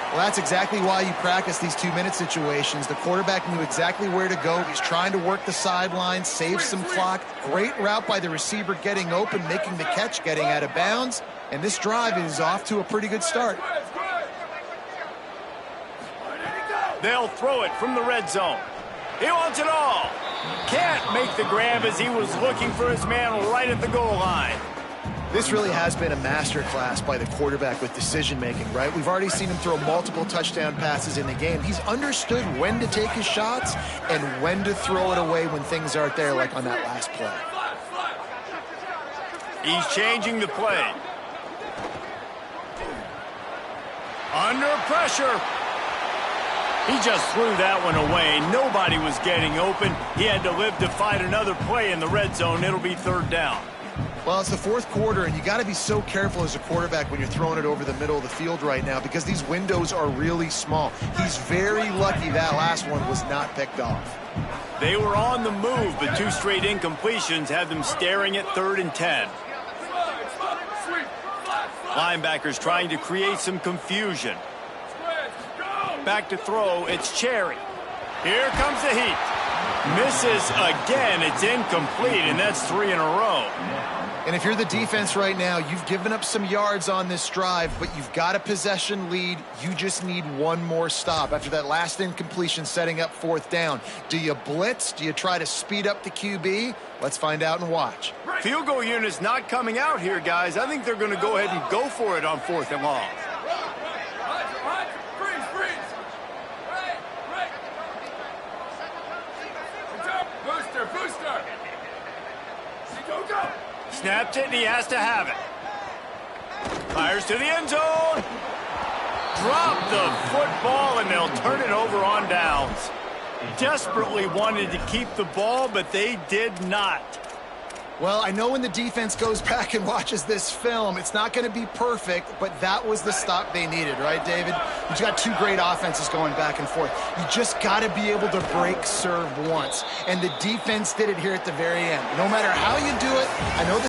Speaker 3: Well, that's exactly why you practice these 2-minute situations. The quarterback knew exactly where to go. He's trying to work the sideline, save some clock. Great route by the receiver getting open, making the catch, getting out of bounds. And this drive is off to a pretty good start.
Speaker 2: They'll throw it from the red zone. He wants it all. Can't make the grab as he was looking for his man right at the goal line.
Speaker 3: This really has been a masterclass by the quarterback with decision-making, right? We've already seen him throw multiple touchdown passes in the game. He's understood when to take his shots and when to throw it away when things aren't there, like on that last play.
Speaker 2: He's changing the play. Under pressure. He just threw that one away. Nobody was getting open. He had to live to find another play in the red zone. It'll be 3rd down.
Speaker 3: Well, it's the 4th quarter, and you got to be so careful as a quarterback when you're throwing it over the middle of the field right now because these windows are really small. He's very lucky that last one was not picked off.
Speaker 2: They were on the move, but 2 straight incompletions had them staring at 3rd and 10. Linebackers trying to create some confusion. Back to throw, it's Cherry. Here comes the heat. Misses again. It's incomplete, and that's 3 in a row.
Speaker 3: And if you're the defense right now, you've given up some yards on this drive, but you've got a possession lead. You just need one more stop after that last incompletion setting up 4th down. Do you blitz? Do you try to speed up the QB? Let's find out and watch.
Speaker 2: Field goal unit's not coming out here, guys. I think they're going to go ahead and go for it on 4th and long.
Speaker 6: Booster. Go.
Speaker 2: Snapped it, and he has to have it. Fires to the end zone. Drop the football, and they'll turn it over on downs. Desperately wanted to keep the ball, but they did not.
Speaker 3: Well, I know when the defense goes back and watches this film, it's not going to be perfect, but that was the stop they needed, right, David? You've got 2 great offenses going back and forth. You just got to be able to break serve once, and the defense did it here at the very end. No matter how you do it, I know